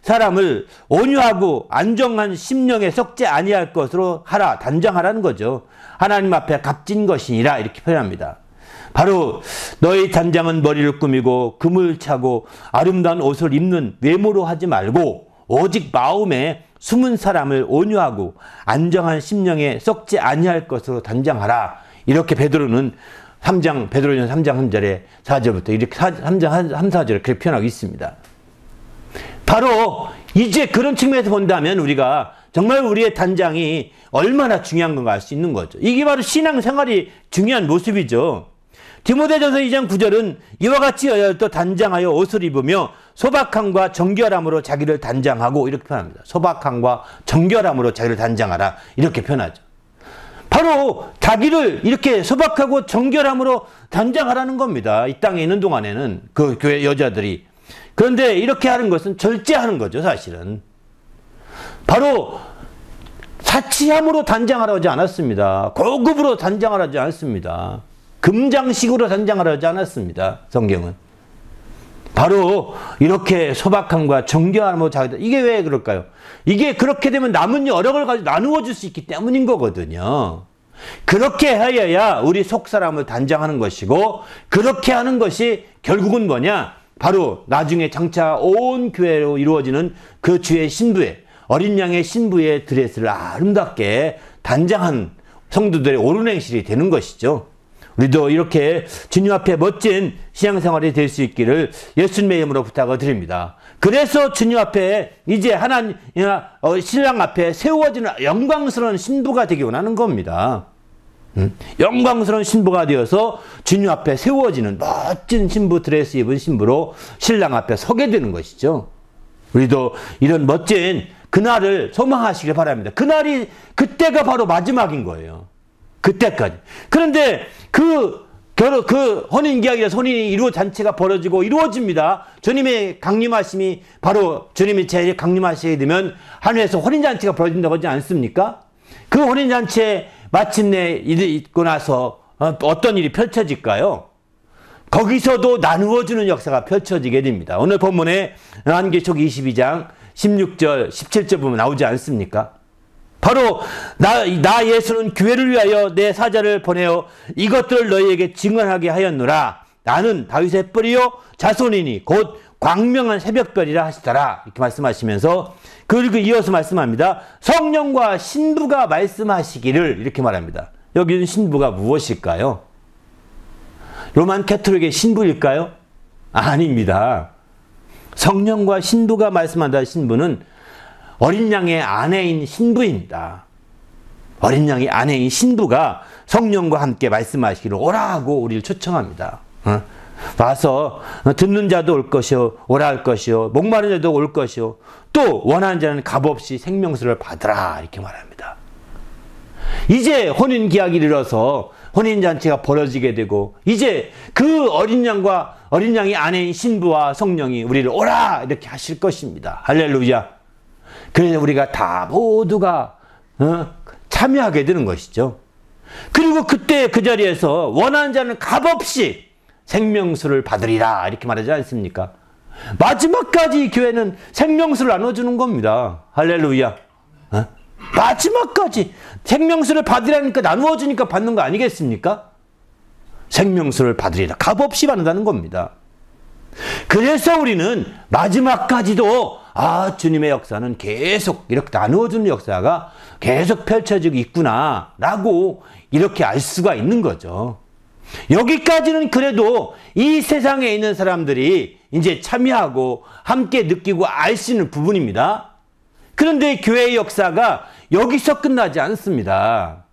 사람을 온유하고 안정한 심령에 썩지 아니할 것으로 하라, 단장하라는 거죠. 하나님 앞에 값진 것이니라 이렇게 표현합니다. 바로 너희 단장은 머리를 꾸미고 금을 차고 아름다운 옷을 입는 외모로 하지 말고 오직 마음에 숨은 사람을 온유하고 안정한 심령에 썩지 아니할 것으로 단장하라. 이렇게 베드로전서 3장 3절에 4절부터 이렇게 3장 3, 4절에 그렇게 표현하고 있습니다. 바로 이제 그런 측면에서 본다면 우리가 정말 우리의 단장이 얼마나 중요한 건가 알 수 있는 거죠. 이게 바로 신앙생활이 중요한 모습이죠. 디모데전서 2장 9절은 이와 같이 여자도 단장하여 옷을 입으며 소박함과 정결함으로 자기를 단장하고 이렇게 표현합니다. 소박함과 정결함으로 자기를 단장하라 이렇게 표현하죠. 바로 자기를 이렇게 소박하고 정결함으로 단장하라는 겁니다. 이 땅에 있는 동안에는 그 교회 여자들이. 그런데 이렇게 하는 것은 절제하는 거죠, 사실은. 바로 사치함으로 단장하라고 하지 않았습니다. 고급으로 단장하라고 하지 않았습니다. 금장식으로 단장하라고 하지 않았습니다, 성경은. 바로 이렇게 소박함과 정결함으로 자기들. 이게 왜 그럴까요? 이게 그렇게 되면 남은 여력을 가지고 나누어 줄 수 있기 때문인 거거든요. 그렇게 하여야 우리 속사람을 단장하는 것이고, 그렇게 하는 것이 결국은 뭐냐? 바로 나중에 장차 온 교회로 이루어지는 그 주의 신부의, 어린 양의 신부의 드레스를 아름답게 단장한 성도들의 옳은 행실이 되는 것이죠. 우리도 이렇게 주님 앞에 멋진 신앙생활이 될 수 있기를 예수님의 이름으로 부탁을 드립니다. 그래서 주님 앞에 이제 신랑 앞에 세워지는 영광스러운 신부가 되기 원하는 겁니다. 영광스러운 신부가 되어서 주님 앞에 세워지는 멋진 신부 드레스 입은 신부로 신랑 앞에 서게 되는 것이죠. 우리도 이런 멋진 그날을 소망하시길 바랍니다. 그때가 바로 마지막인 거예요. 그때까지. 그런데 그 혼인계약이라서 혼인이 잔치가 벌어지고 이루어집니다. 주님의 강림하심이 바로 주님이 제일 강림하시게 되면 하늘에서 혼인잔치가 벌어진다고 하지 않습니까? 그 혼인잔치에 마침내 있고 나서 어떤 일이 펼쳐질까요? 거기서도 나누어주는 역사가 펼쳐지게 됩니다. 오늘 본문에 요한계시록 22장 16절, 17절 보면 나오지 않습니까? 바로 나 예수는 교회를 위하여 내 사자를 보내어 이것들을 너희에게 증언하게 하였노라. 나는 다윗의 뿌리요 자손이니 곧 광명한 새벽별이라 하시더라. 이렇게 말씀하시면서 그리고 이어서 말씀합니다. 성령과 신부가 말씀하시기를 이렇게 말합니다. 여기는 신부가 무엇일까요? 로만 캐톨릭의 신부일까요? 아닙니다. 성령과 신부가 말씀한다. 신부는 어린 양의 아내인 신부입니다. 어린 양의 아내인 신부가 성령과 함께 말씀하시기를 오라고 우리를 초청합니다. 와서 듣는 자도 올 것이요 오라 할 것이요 목마른 자도 올 것이요 또 원하는 자는 값없이 생명수를 받으라 이렇게 말합니다. 이제 혼인기약이 이르러서 혼인잔치가 벌어지게 되고 이제 그 어린 양이 아내인 신부와 성령이 우리를 오라 이렇게 하실 것입니다. 할렐루야. 그래서 우리가 다 모두가 참여하게 되는 것이죠. 그리고 그때 그 자리에서 원하는 자는 값없이 생명수를 받으리라 이렇게 말하지 않습니까? 마지막까지 교회는 생명수를 나눠주는 겁니다. 할렐루야. 마지막까지 생명수를 받으라니까 나누어주니까 받는 거 아니겠습니까? 생명수를 받으리라. 값없이 받는다는 겁니다. 그래서 우리는 마지막까지도 주님의 역사는 계속 이렇게 나누어주는 역사가 계속 펼쳐지고 있구나 라고 이렇게 알 수가 있는 거죠. 여기까지는 그래도 이 세상에 있는 사람들이 이제 참여하고 함께 느끼고 알 수 있는 부분입니다. 그런데 교회의 역사가 여기서 끝나지 않습니다.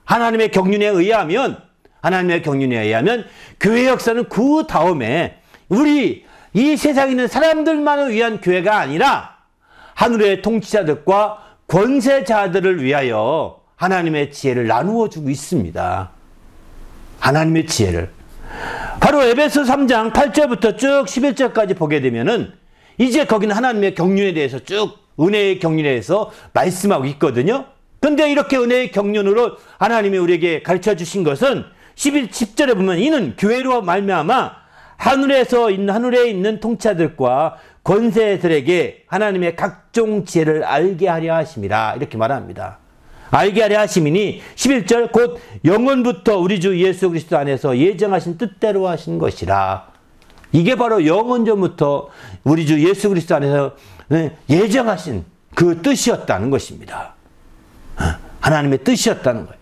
하나님의 경륜에 의하면 교회의 역사는 그 다음에 우리 이 세상에 있는 사람들만을 위한 교회가 아니라 하늘의 통치자들과 권세자들을 위하여 하나님의 지혜를 나누어 주고 있습니다. 하나님의 지혜를. 바로 에베소 3장 8절부터 쭉 11절까지 보게 되면은 이제 거기는 하나님의 경륜에 대해서 쭉 은혜의 경륜에 대해서 말씀하고 있거든요. 그런데 이렇게 은혜의 경륜으로 하나님이 우리에게 가르쳐 주신 것은 10절에 보면 이는 교회로 말미암아 하늘에 있는 통치자들과 권세들에게 하나님의 각종 지혜를 알게 하려 하심이라 이렇게 말합니다. 알게 하려 하심이니 11절 곧 영원부터 우리 주 예수 그리스도 안에서 예정하신 뜻대로 하신 것이라. 이게 바로 영원 전부터 우리 주 예수 그리스도 안에서 예정하신 그 뜻이었다는 것입니다. 하나님의 뜻이었다는 거예요.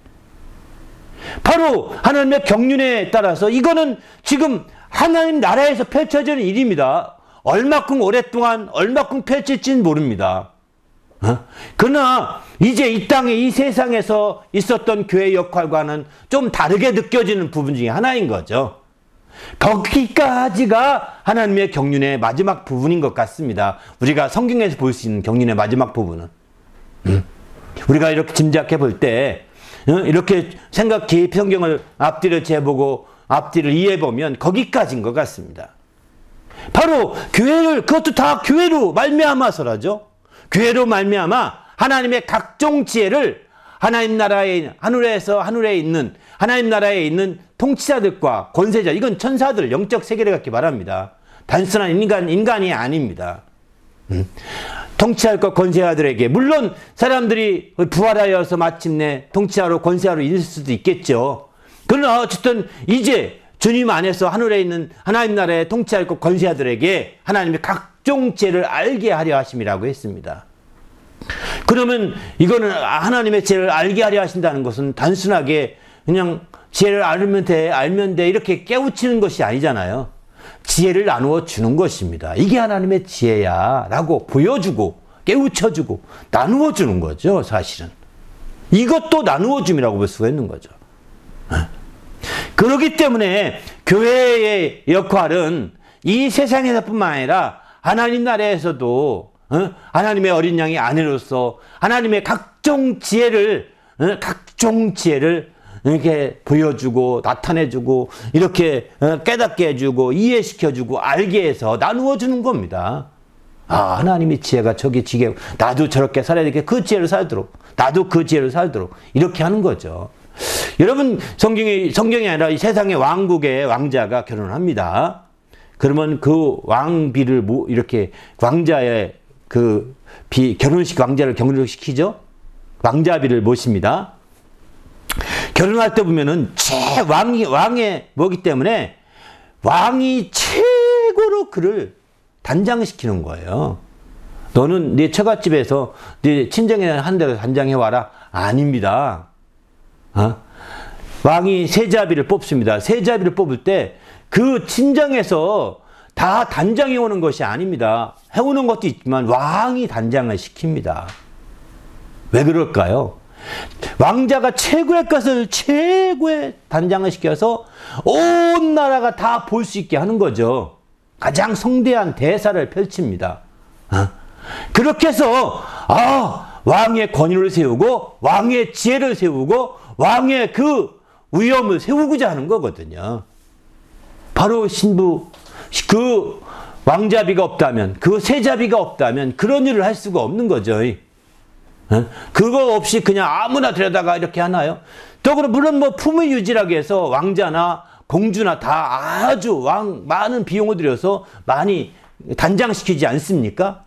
바로 하나님의 경륜에 따라서 이거는 지금 하나님 나라에서 펼쳐지는 일입니다. 얼마큼 오랫동안 얼마큼 펼칠지는 모릅니다. 그러나 이제 이 땅에 이 세상에서 있었던 교회의 역할과는 좀 다르게 느껴지는 부분 중에 하나인 거죠. 거기까지가 하나님의 경륜의 마지막 부분인 것 같습니다. 우리가 성경에서 볼 수 있는 경륜의 마지막 부분은 우리가 이렇게 짐작해 볼 때 이렇게 생각 깊이 성경을 앞뒤를 재보고 앞뒤를 이해해 보면 거기까지인 것 같습니다. 바로 교회를 그것도 다 교회로 말미암아서라죠. 교회로 말미암아 하나님의 각종 지혜를 하나님 나라에 하늘에 있는 하나님 나라에 있는 통치자들과 권세자, 이건 천사들, 영적 세계를 갖게 말합니다. 단순한 인간이 아닙니다. 통치할 것 권세자들에게 물론 사람들이 부활하여서 마침내 통치하러 권세하러 있을 수도 있겠죠. 그러나 어쨌든 이제 주님 안에서 하늘에 있는 하나님 나라의 통치할 것 권세자들에게 하나님의 각종 지혜를 알게 하려 하심이라고 했습니다. 그러면 이거는 하나님의 지혜를 알게 하려 하신다는 것은 단순하게 그냥 지혜를 알면 돼 이렇게 깨우치는 것이 아니잖아요. 지혜를 나누어 주는 것입니다. 이게 하나님의 지혜야 라고 보여주고 깨우쳐주고 나누어 주는 거죠. 사실은 이것도 나누어 줌이라고 볼 수가 있는 거죠. 그렇기 때문에 교회의 역할은 이 세상에서뿐만 아니라 하나님 나라에서도 하나님의 어린 양의 아내로서 하나님의 각종 지혜를 이렇게 보여주고 나타내주고 이렇게 깨닫게 해주고 이해시켜주고 알게 해서 나누어 주는 겁니다. 하나님의 지혜가 저기 지혜, 나도 저렇게 살아야 되겠, 그 지혜로 살도록, 나도 그 지혜로 살도록 이렇게 하는 거죠. 여러분, 성경이 아니라 이 세상의 왕국의 왕자가 결혼을 합니다. 그러면 그 왕비를 이렇게 왕자의 그 결혼식 왕자를 격려시키죠. 왕자비를 모십니다. 결혼할 때 보면은 왕의 뭐기 때문에 왕이 최고로 그를 단장시키는 거예요. 너는 네 처갓집에서 네 친정에 한 대로 단장해와라. 아닙니다. 왕이 세자비를 뽑습니다. 세자비를 뽑을 때 그 친정에서 다 단장해 오는 것이 아닙니다. 해오는 것도 있지만 왕이 단장을 시킵니다. 왜 그럴까요? 왕자가 최고의 것을 최고의 단장을 시켜서 온 나라가 다 볼 수 있게 하는 거죠. 가장 성대한 대사를 펼칩니다. 그렇게 해서 왕의 권위를 세우고 왕의 지혜를 세우고 왕의 그 위엄을 세우고자 하는 거거든요. 바로 신부, 그 왕자비가 없다면, 그 세자비가 없다면 그런 일을 할 수가 없는 거죠. 그거 없이 그냥 아무나 들여다가 이렇게 하나요? 또 그럼 물론 뭐 품위 유지라고 해서 왕자나 공주나 다 아주 많은 비용을 들여서 많이 단장시키지 않습니까?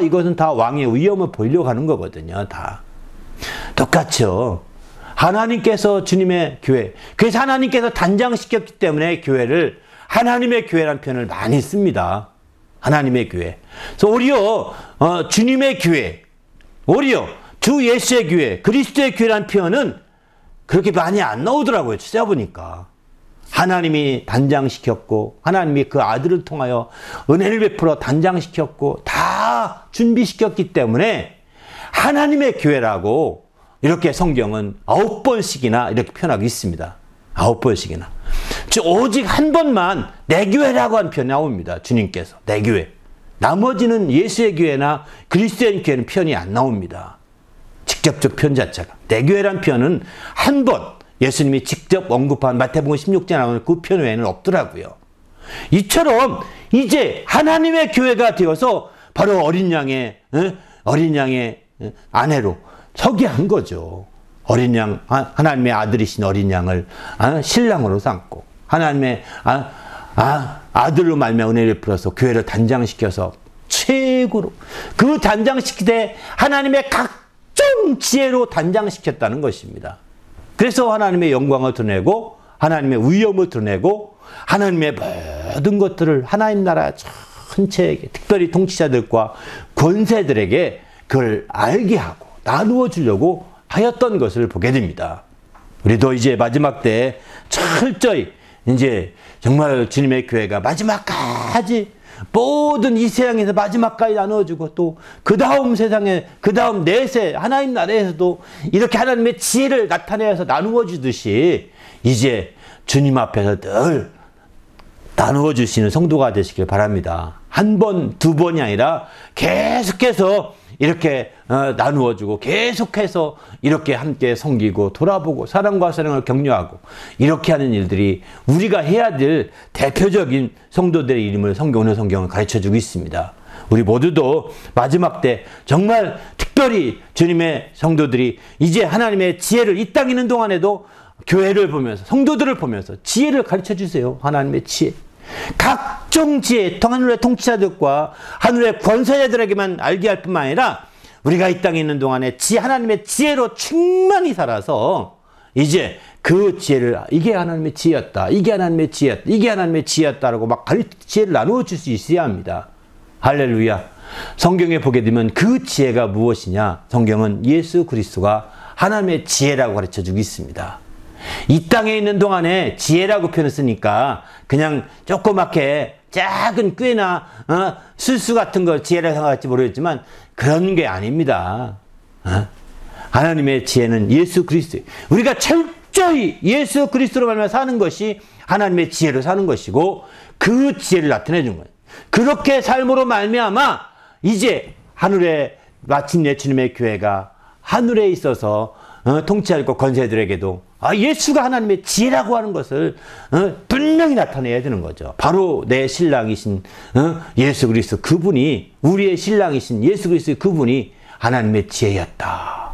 이것은 다 왕의 위엄을 보이려고 하는 거거든요. 다 똑같죠. 하나님께서 주님의 교회, 그래서 하나님께서 단장시켰기 때문에 교회를 하나님의 교회라는 표현을 많이 씁니다. 하나님의 교회. 그래서 오히려 주님의 교회, 오히려 주 예수의 교회, 그리스도의 교회라는 표현은 그렇게 많이 안 나오더라고요. 찾아보니까. 하나님이 단장시켰고 하나님이 그 아들을 통하여 은혜를 베풀어 단장시켰고 다 준비시켰기 때문에 하나님의 교회라고 이렇게 성경은 9번씩이나 이렇게 표현하고 있습니다. 9번씩이나. 오직 한 번만 내 교회라고 한 표현이 나옵니다. 주님께서 내 교회. 나머지는 예수의 교회나 그리스도의 교회는 표현이 안 나옵니다. 직접적 표현 자체가. 내 교회란 표현은 한 번 예수님이 직접 언급한 마태복음 16장에 나오는 그 표현 외에는 없더라고요. 이처럼 이제 하나님의 교회가 되어서 바로 어린 양의 아내로 서게 한 거죠. 어린 양, 하나님의 아들이신 어린 양을 신랑으로 삼고 하나님의 아들로 말미암아 은혜를 베풀어서 교회를 단장시켜서 최고로 그 단장시키되 하나님의 각종 지혜로 단장시켰다는 것입니다. 그래서 하나님의 영광을 드러내고 하나님의 위엄을 드러내고 하나님의 모든 것들을 하나님 나라 전체에게 특별히 통치자들과 권세들에게 그걸 알게 하고 나누어 주려고 하였던 것을 보게 됩니다. 우리도 이제 마지막 때에 철저히 이제 정말 주님의 교회가 마지막까지 모든 이 세상에서 마지막까지 나누어주고 또 그 다음 세상에 그 다음 내세 하나님 나라에서도 이렇게 하나님의 지혜를 나타내서 나누어 주듯이 이제 주님 앞에서 늘 나누어 주시는 성도가 되시길 바랍니다. 한 번, 두 번이 아니라 계속해서 이렇게 나누어주고 계속해서 이렇게 함께 섬기고 돌아보고 사랑과 사랑을 격려하고 이렇게 하는 일들이 우리가 해야 될 대표적인 성도들의 이름을 오늘 성경은 가르쳐주고 있습니다. 우리 모두도 마지막 때 정말 특별히 주님의 성도들이 이제 하나님의 지혜를 이 땅에 있는 동안에도 교회를 보면서 성도들을 보면서 지혜를 가르쳐주세요. 하나님의 지혜. 각종 지혜, 하늘의 통치자들과 하늘의 권세자들에게만 알게 할 뿐만 아니라 우리가 이 땅에 있는 동안에 하나님의 지혜로 충만히 살아서 이제 그 지혜를 이게 하나님의 지혜였다, 이게 하나님의 지혜였다, 이게 하나님의 지혜였다라고 막 지혜를 나누어 줄 수 있어야 합니다. 할렐루야. 성경에 보게 되면 그 지혜가 무엇이냐? 성경은 예수 그리스도가 하나님의 지혜라고 가르쳐주고 있습니다. 이 땅에 있는 동안에 지혜라고 표현을 쓰니까 그냥 조그맣게 작은 꾀나 술수 같은 걸 지혜라고 생각할지 모르겠지만 그런 게 아닙니다. 하나님의 지혜는 예수 그리스도. 우리가 철저히 예수 그리스도로 말미암아 사는 것이 하나님의 지혜로 사는 것이고 그 지혜를 나타내 준 거예요. 그렇게 삶으로 말미암아 이제 하늘에 마침내 주님의 교회가 하늘에 있어서 통치하고 권세들에게도 예수가 하나님의 지혜라고 하는 것을 분명히 나타내야 되는 거죠. 바로 내 신랑이신 예수 그리스도 그분이 우리의 신랑이신 예수 그리스도 그분이 하나님의 지혜였다.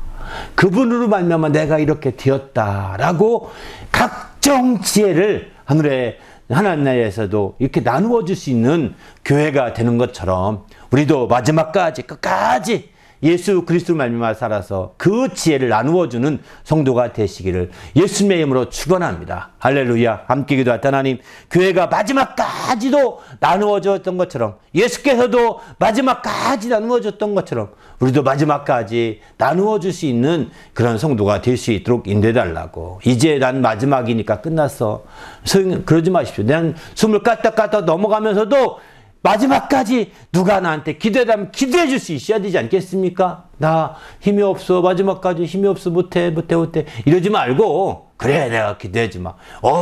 그분으로 말미암아 내가 이렇게 되었다라고 각종 지혜를 하나님 나라에서도 이렇게 나누어 줄 수 있는 교회가 되는 것처럼 우리도 마지막까지 끝까지 예수 그리스도로 말미암아 살아서 그 지혜를 나누어주는 성도가 되시기를 예수님의 이름으로 축원합니다. 할렐루야. 함께 기도하다 하나님, 교회가 마지막까지도 나누어졌던 것처럼 예수께서도 마지막까지 나누어졌던 것처럼 우리도 마지막까지 나누어줄 수 있는 그런 성도가 될 수 있도록 인도해달라고. 이제 난 마지막이니까 끝났어. 그러지 마십시오. 난 숨을 까딱까딱 넘어가면서도 마지막까지 누가 나한테 기도해달라면 기도해 줄 수 있어야 되지 않겠습니까? 나 힘이 없어. 마지막까지 힘이 없어. 못해. 이러지 말고, 그래, 내가 기도하지 마.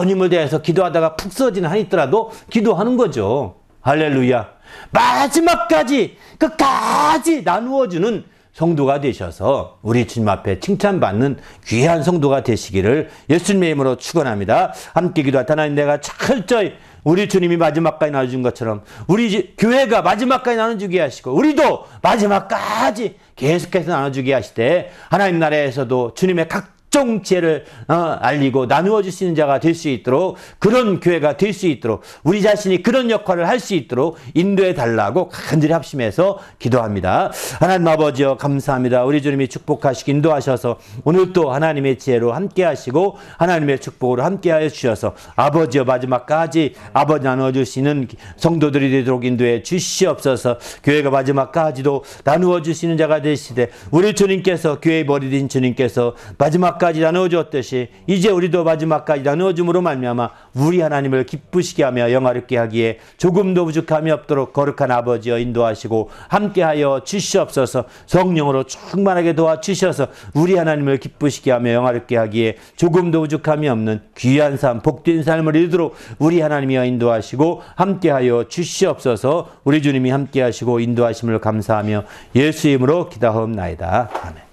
힘을 대해서 기도하다가 푹 쓰러지는 한이 있더라도 기도하는 거죠. 할렐루야. 마지막까지, 끝까지 나누어주는 성도가 되셔서 우리 주님 앞에 칭찬받는 귀한 성도가 되시기를 예수님의 이름으로 축원합니다. 함께 기도할 하나님, 내가 철저히 우리 주님이 마지막까지 나눠준 것처럼 우리 교회가 마지막까지 나눠주게 하시고 우리도 마지막까지 계속해서 나눠주게 하시되 하나님 나라에서도 주님의 각종 지혜를 알리고 나누어 주시는 자가 될 수 있도록, 그런 교회가 될 수 있도록, 우리 자신이 그런 역할을 할 수 있도록 인도해 달라고 간절히 합심해서 기도합니다. 하나님 아버지여, 감사합니다. 우리 주님이 축복하시고 인도하셔서 오늘 또 하나님의 지혜로 함께 하시고 하나님의 축복으로 함께 하여 주셔서 아버지여, 마지막까지 아버지 나누어 주시는 성도들이 되도록 인도해 주시옵소서. 교회가 마지막까지도 나누어 주시는 자가 되시되 우리 주님께서, 교회의 머리 된 주님께서 마지막까지 나누어 주었듯이 이제 우리도 마지막까지 나누어 줌으로 말미암아 우리 하나님을 기쁘시게 하며 영화롭게 하기에 조금도 부족함이 없도록 거룩한 아버지여 인도하시고 함께하여 주시옵소서. 성령으로 충만하게 도와주셔서 우리 하나님을 기쁘시게 하며 영화롭게 하기에 조금도 부족함이 없는 귀한 삶, 복된 삶을 이루도록 우리 하나님이여 인도하시고 함께하여 주시옵소서. 우리 주님이 함께하시고 인도하심을 감사하며 예수의 이름으로 기도하옵나이다. 아멘.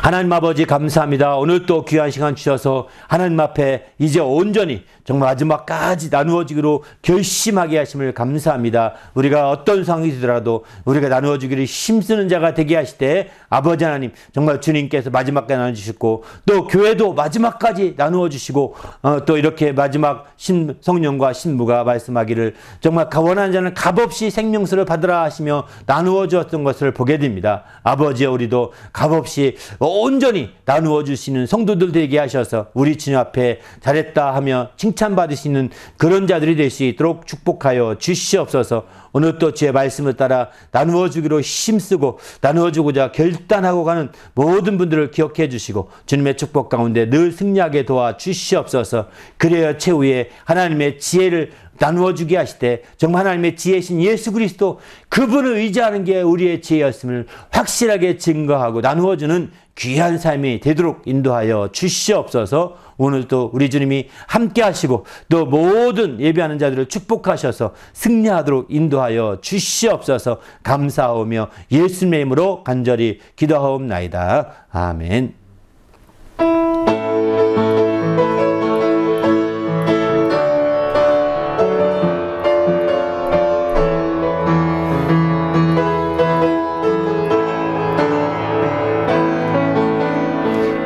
하나님 아버지 감사합니다. 오늘 또 귀한 시간 주셔서 하나님 앞에 이제 온전히 정말 마지막까지 나누어지기로 결심하게 하심을 감사합니다. 우리가 어떤 상황이 되더라도 우리가 나누어주기를 힘쓰는 자가 되게 하시되 아버지 하나님, 정말 주님께서 마지막까지 나눠주시고 또 교회도 마지막까지 나누어주시고 또 이렇게 마지막 성령과 신부가 말씀하기를 정말 원하는 자는 값없이 생명수를 받으라 하시며 나누어 주었던 것을 보게 됩니다. 아버지여, 우리도 값없이 온전히 나누어 주시는 성도들 되게 하셔서 우리 주님 앞에 잘했다 하며 칭찬받으시는 그런 자들이 될 수 있도록 축복하여 주시옵소서. 오늘 또 주의 말씀을 따라 나누어 주기로 힘쓰고 나누어 주고자 결단하고 가는 모든 분들을 기억해 주시고 주님의 축복 가운데 늘 승리하게 도와 주시옵소서. 그래야 최후에 하나님의 지혜를 나누어 주게 하시되 정말 하나님의 지혜신 예수 그리스도, 그분을 의지하는 게 우리의 지혜였음을 확실하게 증거하고 나누어 주는 귀한 삶이 되도록 인도하여 주시옵소서. 오늘도 우리 주님이 함께 하시고 또 모든 예배하는 자들을 축복하셔서 승리하도록 인도하여 주시옵소서. 감사하오며 예수님의 이름으로 간절히 기도하옵나이다. 아멘.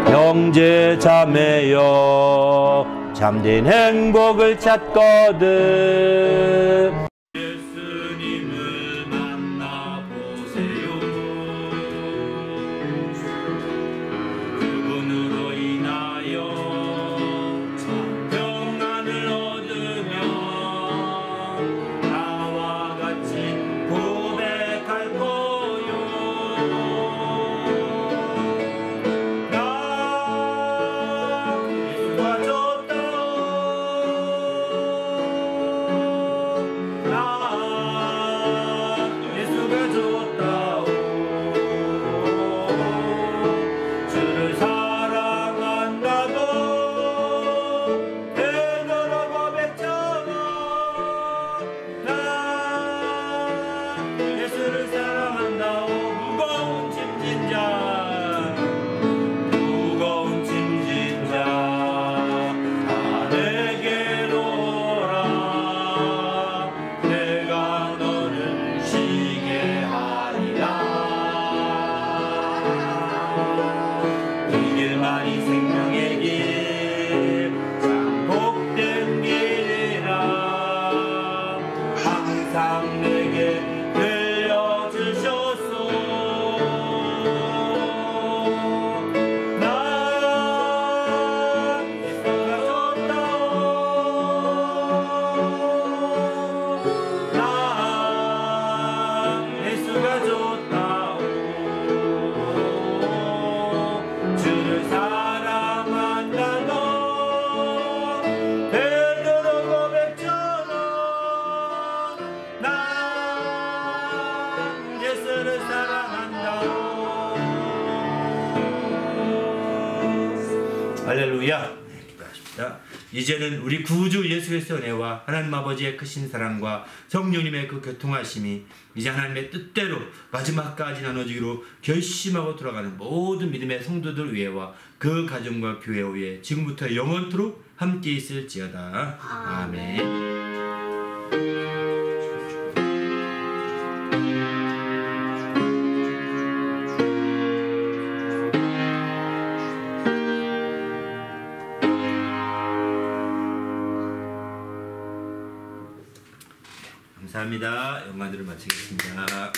형제 자매여, 참된 행복을 찾거든 예수님을 만나보세요. 그분으로 인하여 참 평안을 얻으며 나와 같이 고백할 거요. 예수가 줬다오. 주를 사랑한다고 되도록 고백처럼 나 예수를 사랑한다오. 무거운 짐진 자 다 내게로 오라. 내가 너를 쉬게 하리라. 이 길만이 생명의 길, 참 복된 길이라. 항상 내게 들려주셨소. 난 예수가 줬다오. 난 예수가 줬다오. 주를 사랑한다고 되도록 고백처럼 난 할렐루야. 네, 기도하십니다. 이제는 우리 구주 예수 그리스도의 은혜와 하나님 아버지의 크신 사랑과 성령님의 그 교통하심이 이제 하나님의 뜻대로 마지막까지 나눠지기로 결심하고 돌아가는 모든 믿음의 성도들 위에와 그 가정과 교회 위에 지금부터 영원토록 함께 있을지어다. 아멘. 감사합니다. 영광들을 마치겠습니다.